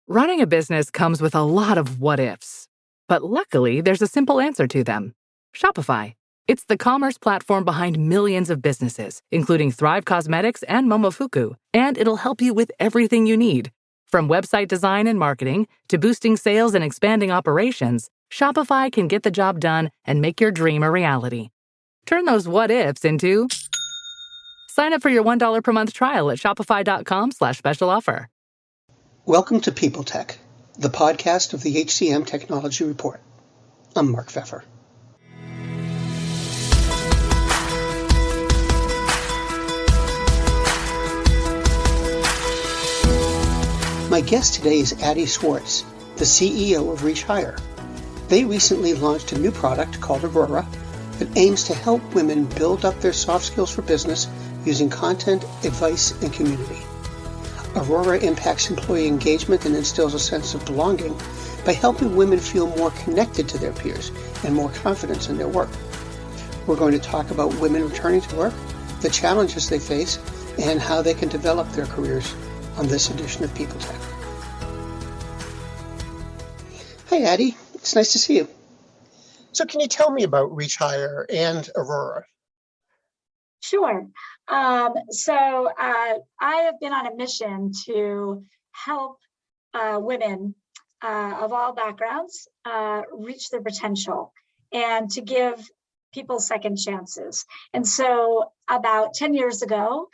Running a business comes with a lot of what ifs, but luckily there's a simple answer to them. Shopify. It's the commerce platform behind millions of businesses, including Thrive Cosmetics and Momofuku, and it'll help you with everything you need. From website design and marketing to boosting sales and expanding operations, Shopify can get the job done and make your dream a reality. Turn those what ifs into... Sign up for your $1 per month trial at shopify.com/special offer. Welcome to People Tech, the podcast of the HCM Technology Report. I'm Mark Pfeffer. My guest today is Addie Swartz, the CEO of ReacHIRE. They recently launched a new product called Aurora that aims to help women build up their soft skills for business using content, advice, and community. Aurora impacts employee engagement and instills a sense of belonging by helping women feel more connected to their peers and more confidence in their work. We're going to talk about women returning to work, the challenges they face, and how they can develop their careers on this edition of People Tech. Hi, Addie. It's nice to see you. So can you tell me about ReacHIRE and Aurora? Sure. I have been on a mission to help women of all backgrounds reach their potential and to give people second chances. And so about 10 years ago,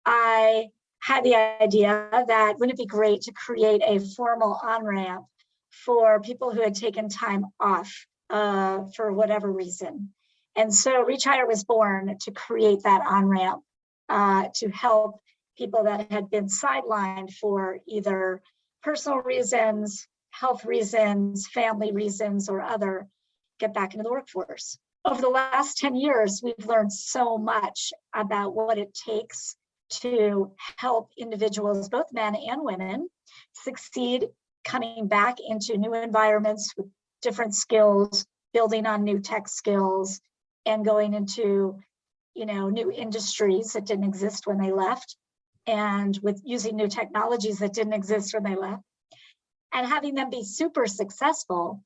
I had the idea that wouldn't it be great to create a formal on-ramp for people who had taken time off for whatever reason. And so ReacHIRE was born to create that on-ramp to help people that had been sidelined for either personal reasons, health reasons, family reasons, or other, get back into the workforce. Over the last 10 years, we've learned so much about what it takes to help individuals, both men and women, succeed coming back into new environments with different skills, building on new tech skills, and going into, new industries that didn't exist when they left, and with using new technologies that didn't exist when they left, and having them be super successful,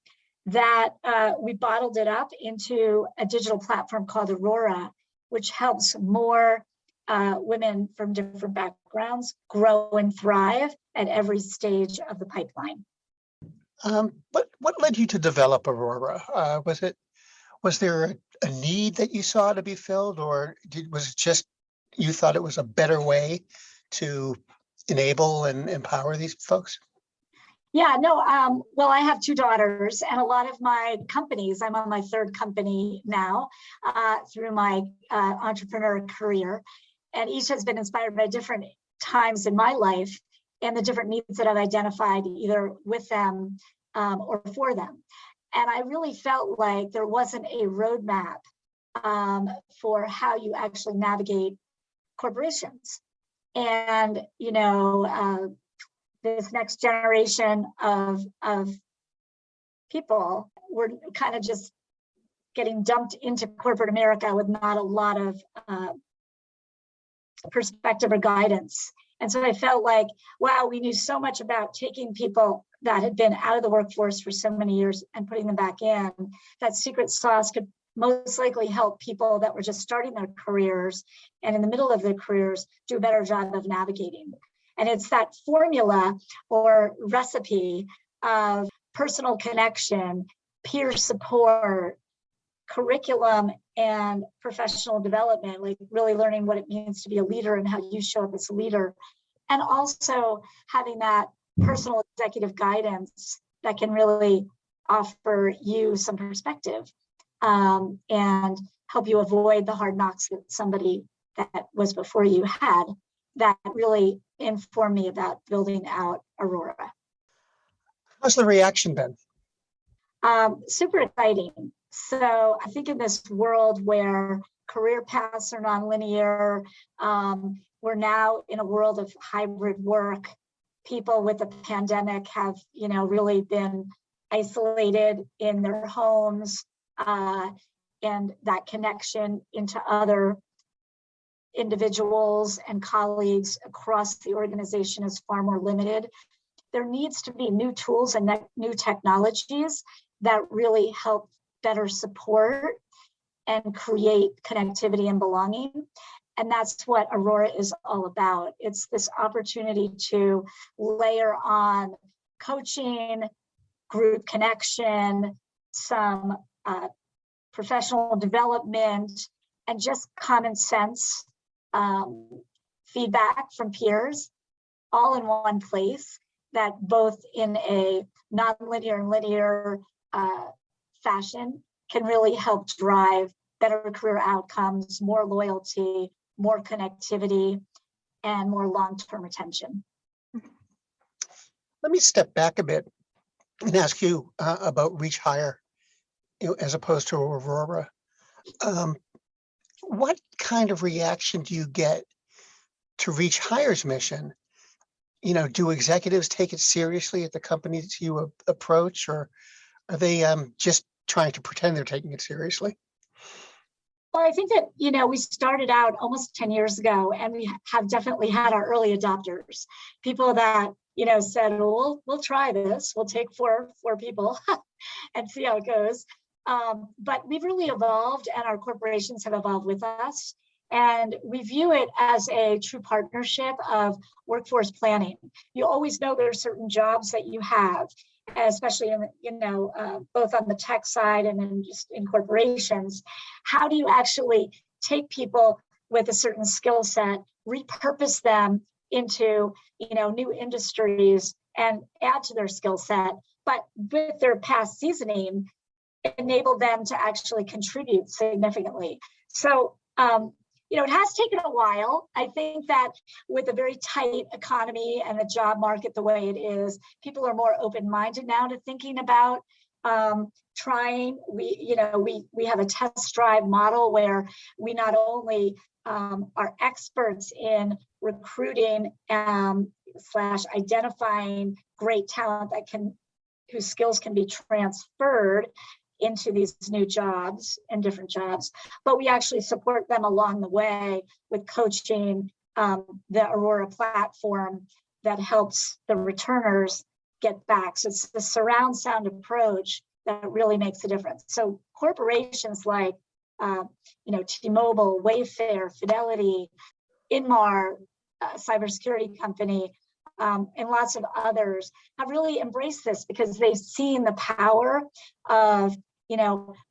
that we bottled it up into a digital platform called Aurora, which helps more women from different backgrounds grow and thrive at every stage of the pipeline. But what led you to develop Aurora? Was there a need that you saw to be filled, or was it just you thought it was a better way to enable and empower these folks? Yeah, no, well, I have two daughters, and a lot of my companies, I'm on my third company now through my entrepreneur career, and each has been inspired by different times in my life and the different needs that I've identified either with them or for them. And I really felt like there wasn't a roadmap for how you actually navigate corporations. And, this next generation of people were kind of just getting dumped into corporate America with not a lot of perspective or guidance. And so I felt like, wow, we knew so much about taking people that had been out of the workforce for so many years and putting them back in. That secret sauce could most likely help people that were just starting their careers and in the middle of their careers do a better job of navigating. And it's that formula or recipe of personal connection, peer support, curriculum, and professional development, like really learning what it means to be a leader and how you show up as a leader. And also having that personal executive guidance that can really offer you some perspective and help you avoid the hard knocks that somebody that was before you had. That really informed me about building out Aurora. How's the reaction been? Super exciting. So I think in this world where career paths are nonlinear, we're now in a world of hybrid work. People with the pandemic have, really been isolated in their homes, and that connection into other individuals and colleagues across the organization is far more limited. there needs to be new tools and new technologies that really help better support and create connectivity and belonging. And that's what Aurora is all about. It's this opportunity to layer on coaching, group connection, some professional development, and just common sense feedback from peers, all in one place, that both in a nonlinear and linear fashion can really help drive better career outcomes, more loyalty, more connectivity, and more long-term retention. Let me step back a bit and ask you about ReacHIRE, as opposed to Aurora. What kind of reaction do you get to ReacHIRE's mission? Do executives take it seriously at the companies you approach, or are they just trying to pretend they're taking it seriously? Well, I think that, we started out almost 10 years ago, and we have definitely had our early adopters, people that, said, well, we'll try this. We'll take four people and see how it goes. But we've really evolved, and our corporations have evolved with us. And we view it as a true partnership of workforce planning. You always know there are certain jobs that you have, especially in, both on the tech side and then just in corporations. How do you actually take people with a certain skill set, repurpose them into, new industries and add to their skill set, but with their past seasoning, enable them to actually contribute significantly. So, it has taken a while. I think that with a very tight economy and the job market the way it is, people are more open-minded now to thinking about trying. We have a test drive model where we not only are experts in recruiting / identifying great talent whose skills can be transferred into these new jobs and different jobs, but we actually support them along the way with coaching, the Aurora platform that helps the returners get back. So it's the surround sound approach that really makes a difference. So corporations like, T-Mobile, Wayfair, Fidelity, Inmar, cybersecurity company, and lots of others have really embraced this because they've seen the power of,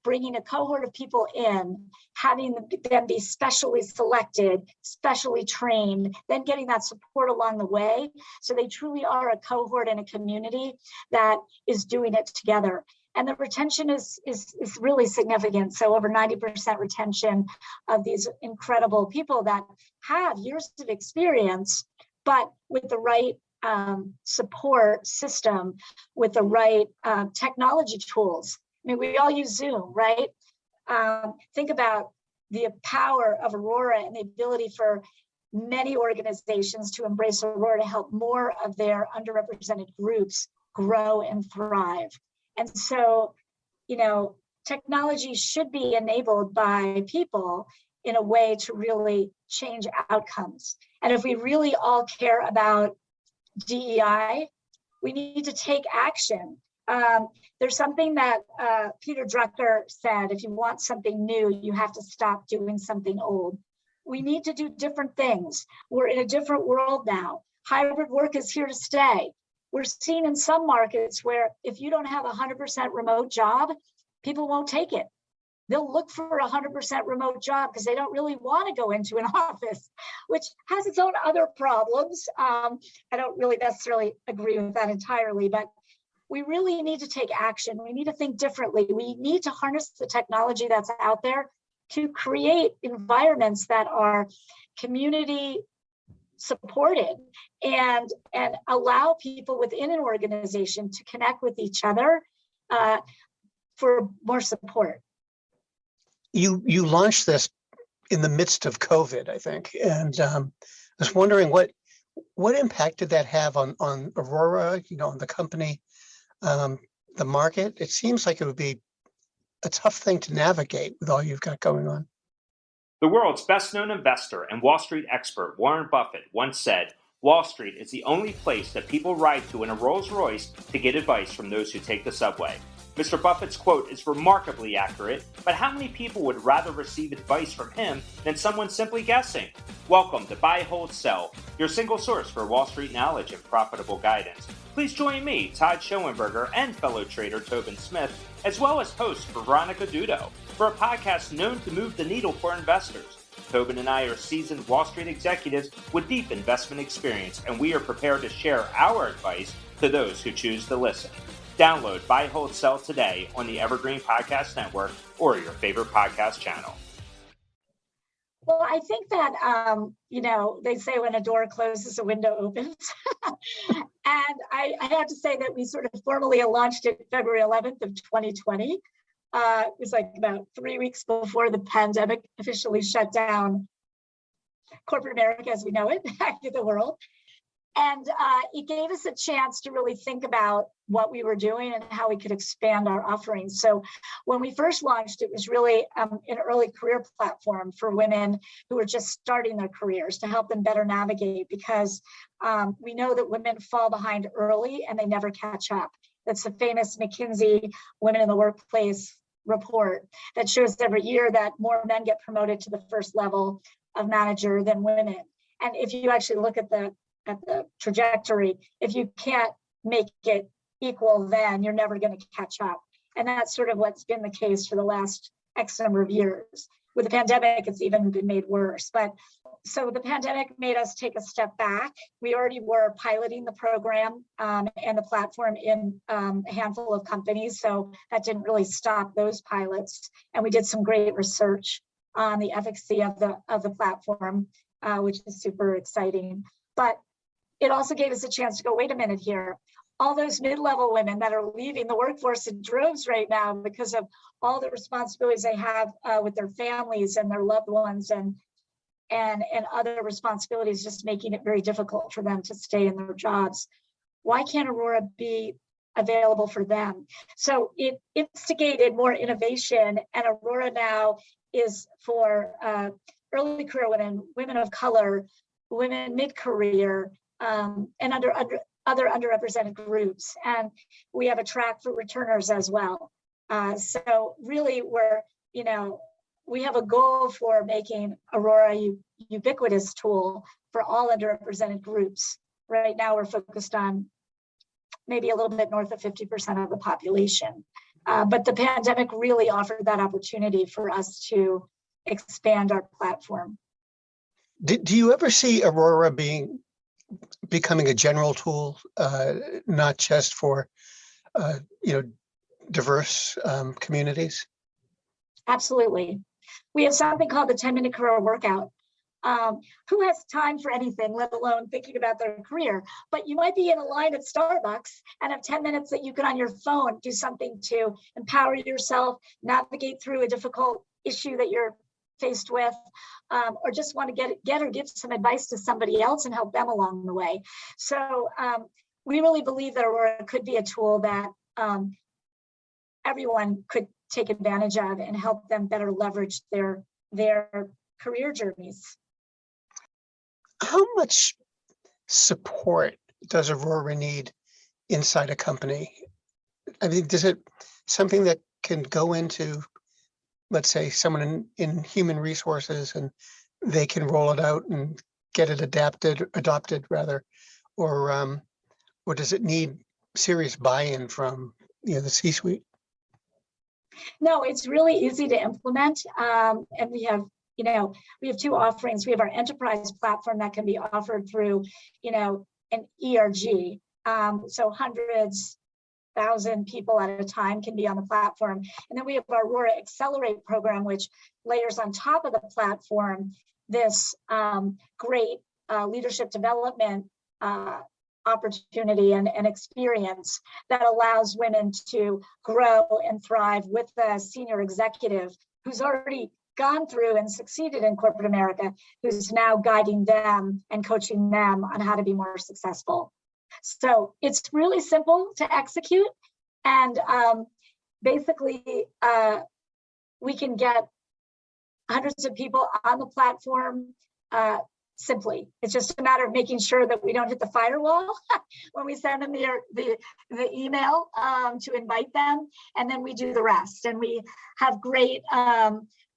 bringing a cohort of people in, having them be specially selected, specially trained, then getting that support along the way. So they truly are a cohort and a community that is doing it together. And the retention is really significant. So over 90% retention of these incredible people that have years of experience, but with the right support system, with the right technology tools. I mean, we all use Zoom, right? Think about the power of Aurora and the ability for many organizations to embrace Aurora to help more of their underrepresented groups grow and thrive. And so, technology should be enabled by people in a way to really change outcomes. And if we really all care about DEI, we need to take action. There's something that Peter Drucker said: if you want something new, you have to stop doing something old. We need to do different things. We're in a different world now. Hybrid work is here to stay. We're seeing in some markets where if you don't have a 100% remote job, people won't take it. They'll look for a 100% remote job because they don't really want to go into an office, which has its own other problems. I don't really necessarily agree with that entirely, but we really need to take action. We need to think differently. We need to harness the technology that's out there to create environments that are community supported and allow people within an organization to connect with each other for more support. You launched this in the midst of COVID, I think, and I was wondering what impact did that have on Aurora, on the company, the market? It seems like it would be a tough thing to navigate with all you've got going on. The world's best-known investor and Wall Street expert, Warren Buffett, once said, Wall Street is the only place that people ride to in a Rolls Royce to get advice from those who take the subway. Mr. Buffett's quote is remarkably accurate, but how many people would rather receive advice from him than someone simply guessing? Welcome to Buy, Hold, Sell, your single source for Wall Street knowledge and profitable guidance. Please join me, Todd Schoenberger, and fellow trader Tobin Smith, as well as host Veronica Dudo, for a podcast known to move the needle for investors. Tobin and I are seasoned Wall Street executives with deep investment experience, and we are prepared to share our advice to those who choose to listen. Download Buy, Hold, Sell today on the Evergreen Podcast Network or your favorite podcast channel. Well, I think that, they say when a door closes, a window opens. And I have to say that we sort of formally launched it February 11th of 2020. It was like about 3 weeks before the pandemic officially shut down corporate America as we know it, back to the world. And it gave us a chance to really think about what we were doing and how we could expand our offerings. So when we first launched, it was really an early career platform for women who were just starting their careers to help them better navigate, because we know that women fall behind early and they never catch up. That's the famous McKinsey Women in the Workplace report that shows every year that more men get promoted to the first level of manager than women. And if you actually look at the trajectory, if you can't make it equal, then you're never going to catch up. And that's sort of what's been the case for the last X number of years. With the pandemic, it's even been made worse. But so the pandemic made us take a step back. We already were piloting the program and the platform in a handful of companies. So that didn't really stop those pilots. And we did some great research on the efficacy of the platform, which is super exciting. But it also gave us a chance to go, wait a minute here. All those mid-level women that are leaving the workforce in droves right now because of all the responsibilities they have with their families and their loved ones and other responsibilities, just making it very difficult for them to stay in their jobs. Why can't Aurora be available for them? So it instigated more innovation, and Aurora now is for early career women, women of color, women mid-career, and other underrepresented groups. And we have a track for returners as well. So really we have a goal for making Aurora a ubiquitous tool for all underrepresented groups. Right now we're focused on maybe a little bit north of 50% of the population. But the pandemic really offered that opportunity for us to expand our platform. Do you ever see Aurora becoming a general tool, not just for diverse communities? Absolutely. We have something called the 10-minute career workout. Who has time for anything, let alone thinking about their career? But you might be in a line at Starbucks and have 10 minutes that you can on your phone do something to empower yourself, navigate through a difficult issue that you're faced with, or just want to get or give some advice to somebody else and help them along the way. So we really believe that Aurora could be a tool that everyone could take advantage of and help them better leverage their career journeys. How much support does Aurora need inside a company? I mean, is it something that can go into, let's say, someone in human resources and they can roll it out and get it adopted rather, or does it need serious buy-in from the C-suite? No, it's really easy to implement, and we have two offerings. We have our enterprise platform that can be offered through an ERG, so hundreds, 1,000 people at a time can be on the platform. And then we have our Aurora Accelerate program, which layers on top of the platform this great leadership development opportunity and experience that allows women to grow and thrive with a senior executive who's already gone through and succeeded in corporate America, who's now guiding them and coaching them on how to be more successful. So it's really simple to execute, and basically we can get hundreds of people on the platform, simply. It's just a matter of making sure that we don't hit the firewall when we send them the email to invite them, and then we do the rest. And we have great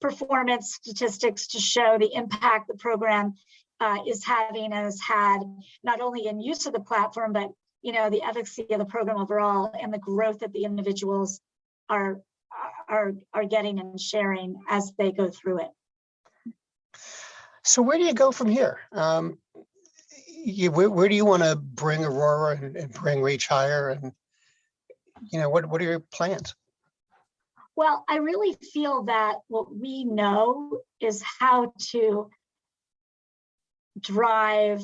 performance statistics to show the impact the program is having and has had, not only in use of the platform, but the efficacy of the program overall and the growth that the individuals are getting and sharing as they go through it. So where do you go from here? Where do you want to bring Aurora and bring ReacHIRE, and what are your plans? Well, I really feel that what we know is how to drive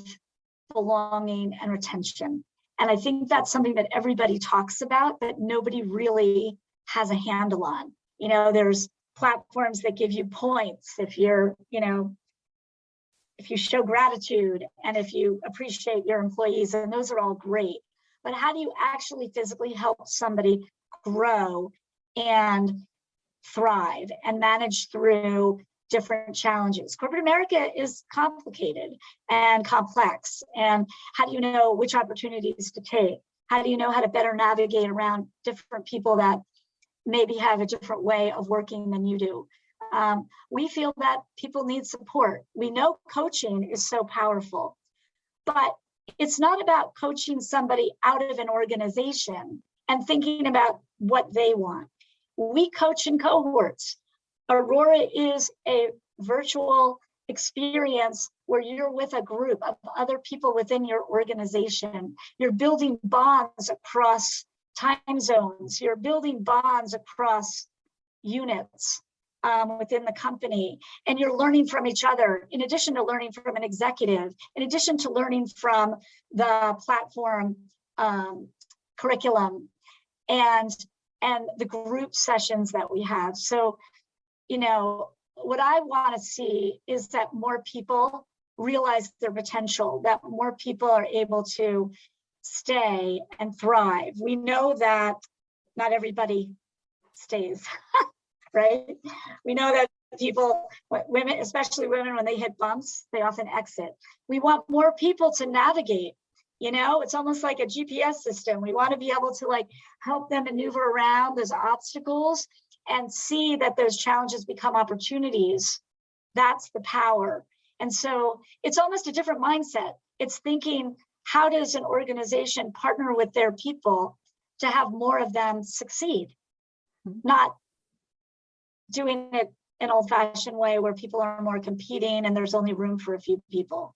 belonging and retention. And I think that's something that everybody talks about, but nobody really has a handle on. There's platforms that give you points if you're, if you show gratitude and if you appreciate your employees, and those are all great. But how do you actually physically help somebody grow and thrive and manage through different challenges? Corporate America is complicated and complex. And how do you know which opportunities to take? How do you know how to better navigate around different people that maybe have a different way of working than you do? We feel that people need support. We know coaching is so powerful, but it's not about coaching somebody out of an organization and thinking about what they want. We coach in cohorts. Aurora is a virtual experience where you're with a group of other people within your organization. You're building bonds across time zones. You're building bonds across units within the company, and you're learning from each other, in addition to learning from an executive, in addition to learning from the platform curriculum and the group sessions that we have. So, what I want to see is that more people realize their potential, that more people are able to stay and thrive. We know that not everybody stays, right? We know that people, women, especially women, when they hit bumps, they often exit. We want more people to navigate. It's almost like a GPS system. We want to be able to help them maneuver around those obstacles and see that those challenges become opportunities. That's the power. And so it's almost a different mindset. It's thinking, how does an organization partner with their people to have more of them succeed? Not doing it an old-fashioned way where people are more competing and there's only room for a few people.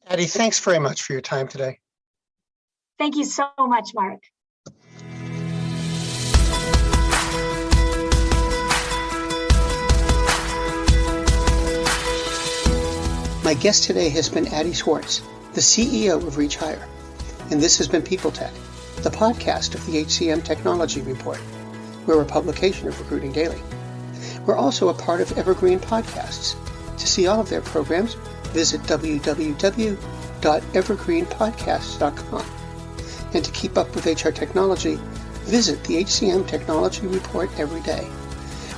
Addie, thanks very much for your time today. Thank you so much, Mark. My guest today has been Addie Swartz, the CEO of ReacHIRE, and this has been People Tech, the podcast of the HCM Technology Report. We're a publication of Recruiting Daily. We're also a part of Evergreen Podcasts. To see all of their programs, visit www.evergreenpodcasts.com. And to keep up with HR technology, visit the HCM Technology Report every day.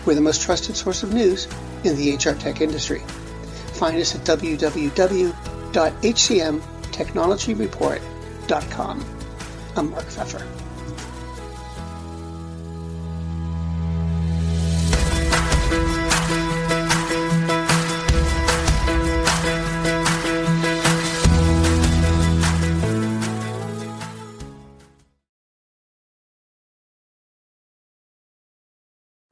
We're the most trusted source of news in the HR tech industry. Find us at www.hcmtechnologyreport.com. I'm Mark Pfeffer.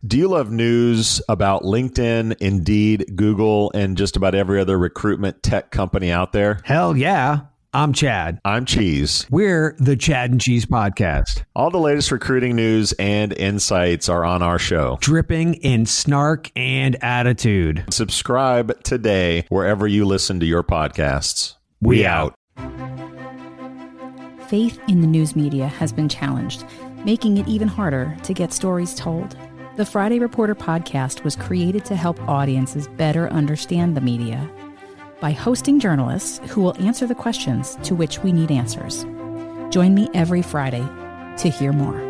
Do you love news about LinkedIn, Indeed, Google, and just about every other recruitment tech company out there? Hell yeah. I'm Chad. I'm Cheese. We're the Chad and Cheese Podcast. All the latest recruiting news and insights are on our show. Dripping in snark and attitude. Subscribe today wherever you listen to your podcasts. We out. Faith in the news media has been challenged, making it even harder to get stories told. The Friday Reporter podcast was created to help audiences better understand the media by hosting journalists who will answer the questions to which we need answers. Join me every Friday to hear more.